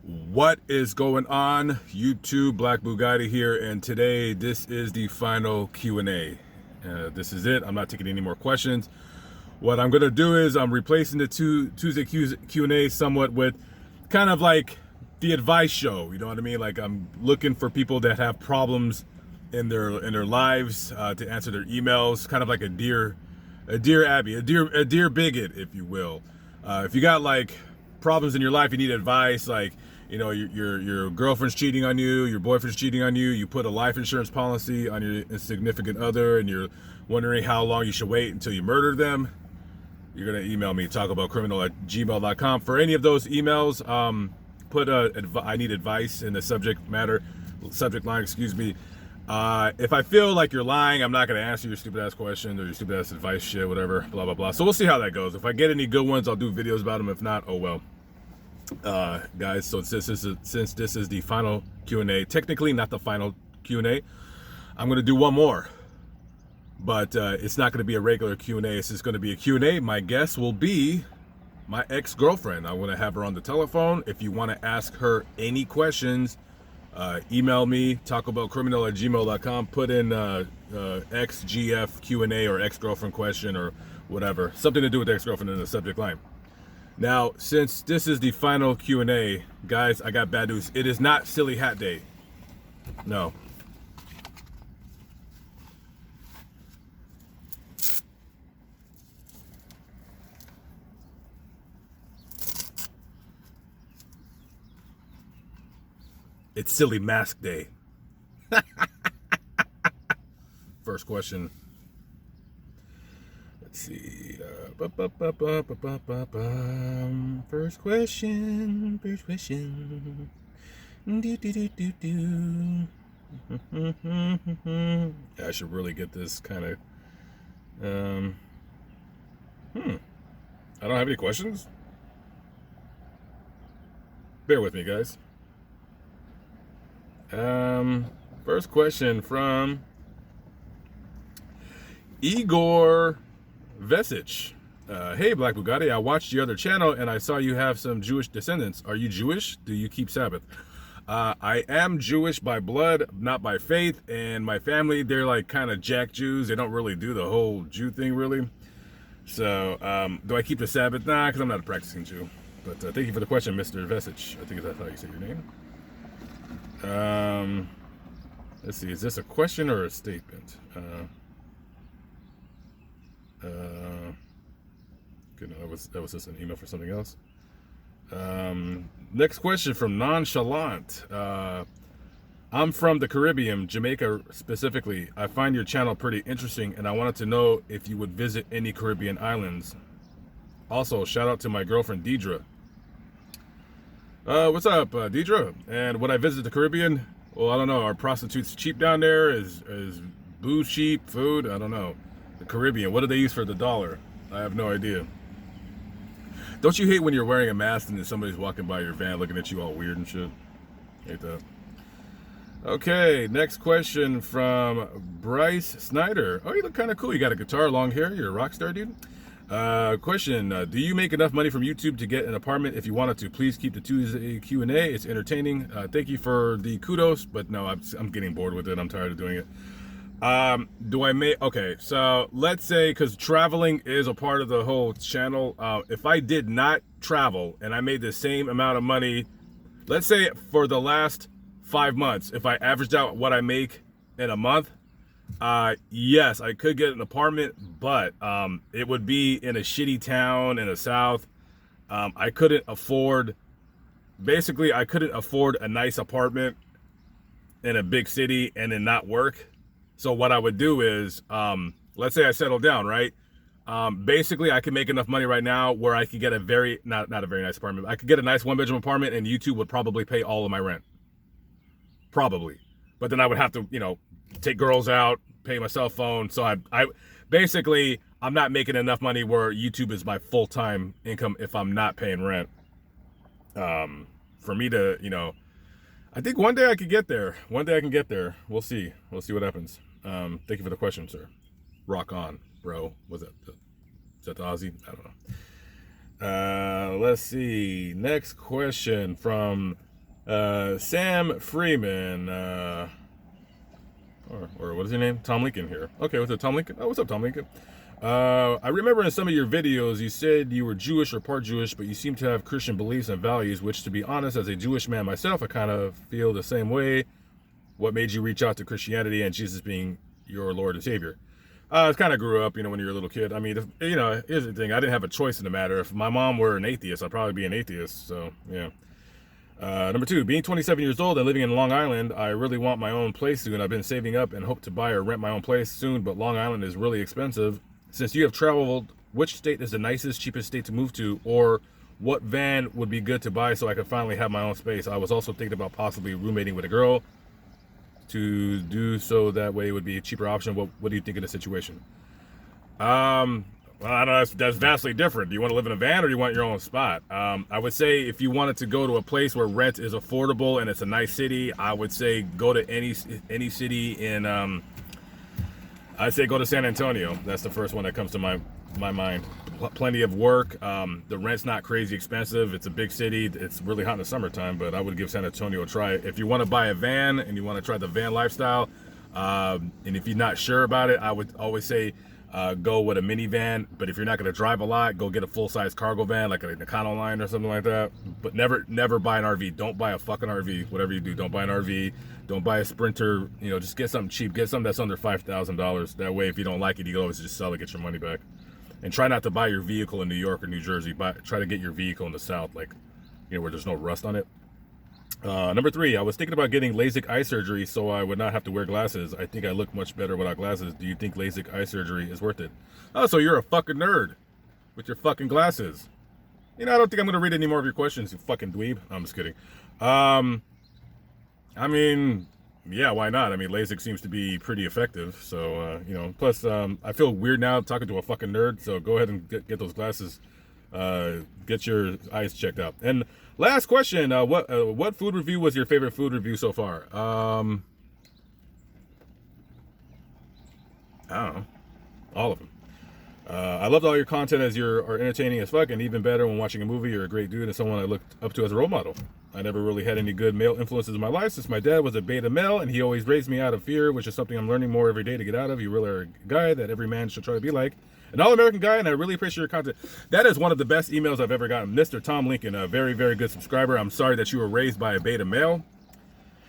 What is going on, YouTube? Black Bugatti here, and today this is the final Q&A. This is it. I'm not taking any more questions. What I'm gonna do is I'm replacing the Tuesday Q&A somewhat with kind of like the advice show. You know what I mean? Like I'm looking for people that have problems in their lives to answer their emails, kind of like a dear Abby, a dear bigot, if you will. If you got like problems in your life, you need advice, like your girlfriend's cheating on you, your boyfriend's cheating on you, you put a life insurance policy on your significant other, and you're wondering how long you should wait until you murder them, you're gonna email me, talkaboutcriminal@gmail.com. For any of those emails, put I need advice in the subject line, excuse me. If I feel like you're lying, I'm not going to answer your stupid ass question or your stupid ass advice shit, whatever, blah, blah, blah. So we'll see how that goes. If I get any good ones, I'll do videos about them. If not, oh well. Guys, so since this is the final Q&A, technically not the final Q&A, I'm going to do one more. But it's not going to be a regular Q&A. It's just going to be a Q&A. My guest will be my ex-girlfriend. I want to have her on the telephone. If you want to ask her any questions, email me, talkaboutcriminal@gmail.com. Put in ex-GF Q&A or ex-girlfriend question or whatever. Something to do with ex-girlfriend in the subject line. Now, since this is the final Q&A, guys, I got bad news. It is not Silly Hat Day. No. It's Silly Mask Day. First question. Let's see. First question. I should really get this kind of. I don't have any questions. Bear with me, guys. First question from Igor Vesich. Hey, Black Bugatti, I watched your other channel and I saw you have some Jewish descendants. Are you Jewish? Do you keep Sabbath? I am Jewish by blood, not by faith, and my family, they're like kind of jack Jews. They don't really do the whole Jew thing, really. So, do I keep the Sabbath? Nah, because I'm not a practicing Jew. But thank you for the question, Mr. Vesich. I think that's how you say your name. Let's see, is this a question or a statement? Good, no, that was just an email for something else. Next question from Nonchalant. I'm from the Caribbean, Jamaica specifically. I find your channel pretty interesting, and I wanted to know if you would visit any Caribbean islands. Also, shout out to my girlfriend, Deidre. What's up, Deidre? And would I visit the Caribbean? Well, I don't know. Are prostitutes cheap down there? Is booze cheap? Food? I don't know. The Caribbean, what do they use for the dollar? I have no idea. Don't you hate when you're wearing a mask and then somebody's walking by your van looking at you all weird and shit? Hate that. Okay, next question from Bryce Snyder. Oh, you look kind of cool. You got a guitar, long hair. You're a rock star, dude. Question, do you make enough money from YouTube to get an apartment? If you wanted to, please keep the Tuesday Q&A. It's entertaining. Thank you for the kudos, but no, I'm getting bored with it. I'm tired of doing it. Do I make, okay, so let's say, because traveling is a part of the whole channel. If I did not travel and I made the same amount of money, let's say for the last 5 months, if I averaged out what I make in a month, yes, I could get an apartment, but it would be in a shitty town in the South. I couldn't afford a nice apartment in a big city and then not work. So what I would do is, let's say I settle down, right? Basically I can make enough money right now where I could get a very, not a very nice apartment. I could get a nice 1-bedroom apartment and YouTube would probably pay all of my rent. Probably. But then I would have to, take girls out, pay my cell phone. So I basically, I'm not making enough money where YouTube is my full-time income if I'm not paying rent. For me to, I think one day I could get there. One day I can get there. We'll see. We'll see what happens. Thank you for the question, sir. Rock on, bro. Was that is that the Aussie? I don't know. Let's see. Next question from Sam Freeman, or what is your name? Tom Lincoln here. Okay, what's up, Tom Lincoln? Oh, what's up, Tom Lincoln? I remember in some of your videos you said you were Jewish or part Jewish, but you seem to have Christian beliefs and values, which, to be honest, as a Jewish man myself, I kind of feel the same way. What made you reach out to Christianity and Jesus being your Lord and Savior? I kind of grew up, when you're a little kid. I mean, here's the thing. I didn't have a choice in the matter. If my mom were an atheist, I'd probably be an atheist. So, yeah. Number 2, being 27 years old and living in Long Island, I really want my own place soon. I've been saving up and hope to buy or rent my own place soon, but Long Island is really expensive. Since you have traveled, which state is the nicest, cheapest state to move to, or what van would be good to buy so I could finally have my own space? I was also thinking about possibly roommating with a girl. To do so that way would be a cheaper option. What do you think of the situation? Well, I don't know. That's vastly different. Do you want to live in a van or do you want your own spot? I would say if you wanted to go to a place where rent is affordable and it's a nice city, I would say go to any city in. I'd say go to San Antonio. That's the first one that comes to my mind. Plenty of work. The rent's not crazy expensive. It's a big city. It's really hot in the summertime, but I would give San Antonio a try. If you want to buy a van and you want to try the van lifestyle, and if you're not sure about it, I would always say go with a minivan. But if you're not going to drive a lot, go get a full-size cargo van like an Econoline or something like that. But never buy an RV. Don't buy a fucking RV. Whatever you do, don't buy an RV. Don't buy a Sprinter. Just get something cheap. Get something that's under $5,000. That way, if you don't like it, you can always just sell it, get your money back. And try not to buy your vehicle in New York or New Jersey. Try to get your vehicle in the South, where there's no rust on it. Number 3, I was thinking about getting Lasik eye surgery so I would not have to wear glasses. I think I look much better without glasses. Do you think Lasik eye surgery is worth it? Oh, so you're a fucking nerd with your fucking glasses. I don't think I'm going to read any more of your questions, you fucking dweeb. No, I'm just kidding. Yeah, why not? LASIK seems to be pretty effective. So, plus I feel weird now talking to a fucking nerd. So go ahead and get those glasses. Get your eyes checked out. And last question, what food review was your favorite food review so far? I don't know. All of them. I loved all your content as you are entertaining as fuck, and even better when watching a movie. You're a great dude and someone I looked up to as a role model. I never really had any good male influences in my life since my dad was a beta male, and he always raised me out of fear, which is something I'm learning more every day to get out of. You really are a guy that every man should try to be like. An all-American guy, and I really appreciate your content. That is one of the best emails I've ever gotten. Mr. Tom Lincoln, a very, very good subscriber. I'm sorry that you were raised by a beta male.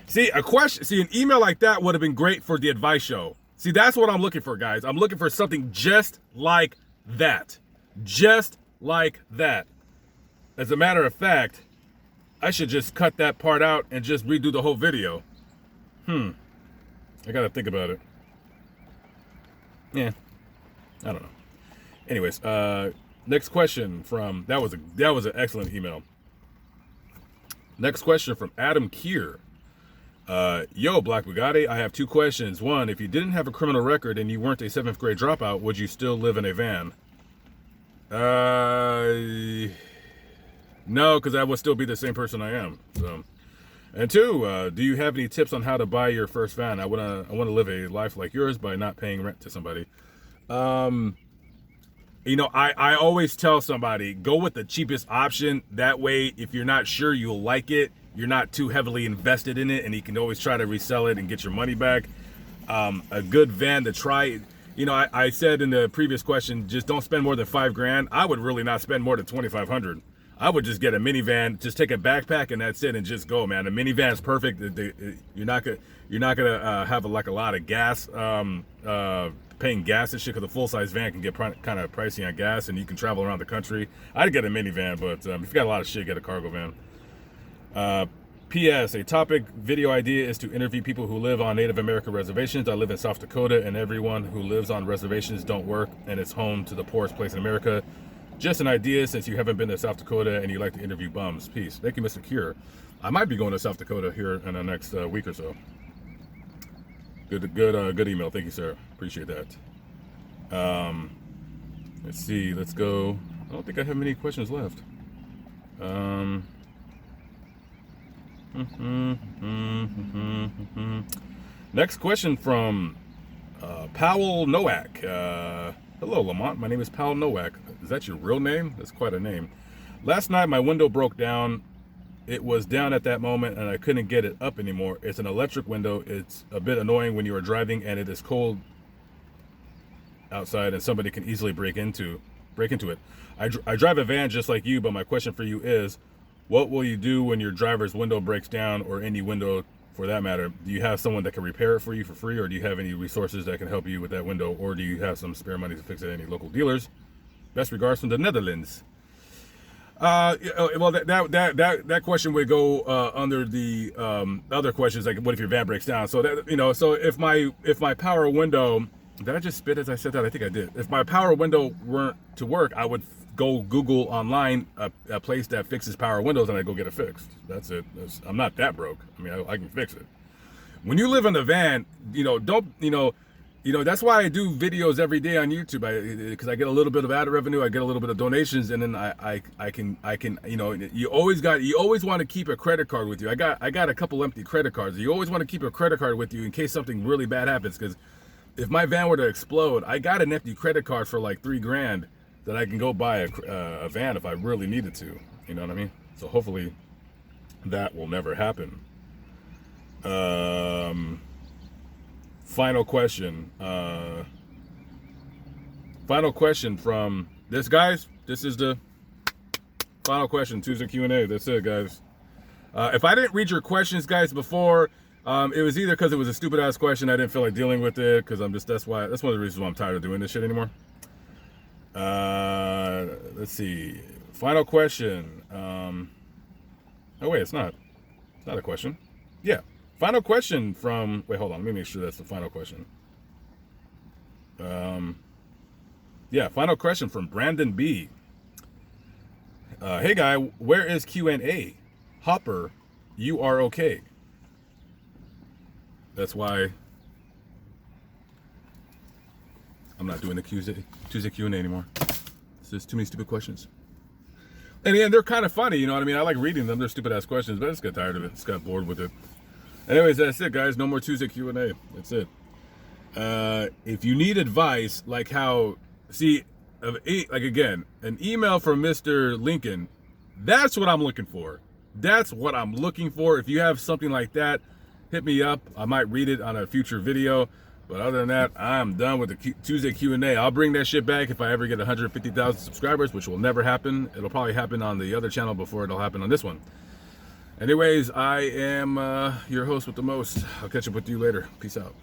See, an email like that would have been great for the advice show. See, that's what I'm looking for, guys. I'm looking for something just like that. Just like that. As a matter of fact, I should just cut that part out and just redo the whole video. I gotta think about it. Yeah, I don't know. Anyways, next question from, that was an excellent email. Next question from Adam Kier. Yo, Black Bugatti, I have 2 questions. 1, if you didn't have a criminal record and you weren't a 7th grade dropout, would you still live in a van? No, because I would still be the same person I am. So, and 2, do you have any tips on how to buy your first van? I wanna live a life like yours by not paying rent to somebody. I always tell somebody, go with the cheapest option. That way, if you're not sure you'll like it, you're not too heavily invested in it, and you can always try to resell it and get your money back. A good van to try. I said in the previous question, just don't spend more than $5,000. I would really not spend more than $2,500. I would just get a minivan, just take a backpack and that's it, and just go, man. A minivan is perfect. You're not gonna have a lot of gas, paying gas and shit, because a full size van can get kind of pricey on gas, and you can travel around the country. I'd get a minivan, but if you got a lot of shit, get a cargo van. P.S. A topic video idea is to interview people who live on Native American reservations. I live in South Dakota, and everyone who lives on reservations don't work, and it's home to the poorest place in America. Just an idea, since you haven't been to South Dakota and you like to interview bums. Peace. Thank you, Mr. Cure. I might be going to South Dakota here in the next week or so. Good email. Thank you, sir. Appreciate that. Let's see. Let's go. I don't think I have many questions left. Next question from Powell Nowak. Hello, Lamont. My name is Powell Nowak. Is that your real name? That's quite a name. Last night, my window broke down it was down at that moment and I couldn't get it up anymore. It's an electric window. It's a bit annoying when you are driving and it is cold outside and somebody can easily break into it. I drive a van just like you, but my question for you is, what will you do when your driver's window breaks down, or any window for that matter? Do you have someone that can repair it for you for free, or do you have any resources that can help you with that window, or do you have some spare money to fix it at any local dealers? Best regards from the Netherlands. Well, that question would go under the other questions, like what if your van breaks down? So that, you know, so if my power window, did I just spit as I said that? I think I did. If my power window weren't to work, I would go Google online a place that fixes power windows, and I go get it fixed. That's it. I'm not that broke. I mean, I can fix it. When you live in a van, that's why I do videos every day on YouTube, because I get a little bit of ad revenue, I get a little bit of donations, and then I can, you always want to keep a credit card with you. I got a couple empty credit cards. You always want to keep a credit card with you in case something really bad happens, because if my van were to explode, I got an empty credit card for like $3,000 that I can go buy a van if I really needed to. You know what I mean? So hopefully that will never happen. Final question. Final question from this, guys. This is the final question, Tuesday Q&A. That's it, guys. If I didn't read your questions, guys, before, it was either because it was a stupid ass question, I didn't feel like dealing with it, because that's one of the reasons why I'm tired of doing this shit anymore. Let's see. Final question. Oh wait, it's not a question. Yeah. Final question from, wait, hold on. Let me make sure that's the final question. Yeah, final question from Brandon B. Hey guy, where is Q&A? Hopper, you are okay. That's why I'm not doing the Tuesday Q&A anymore. It's just too many stupid questions. And they're kind of funny, you know what I mean? I like reading them. They're stupid ass questions, but I just got tired of it. Just got bored with it. Anyways, that's it, guys. No more Tuesday Q&A. That's it. If you need advice, like how, again, an email from Mr. Lincoln, that's what I'm looking for. That's what I'm looking for. If you have something like that, hit me up. I might read it on a future video. But other than that, I'm done with the Tuesday Q&A. I'll bring that shit back if I ever get 150,000 subscribers, which will never happen. It'll probably happen on the other channel before it'll happen on this one. Anyways, I am your host with the most. I'll catch up with you later. Peace out.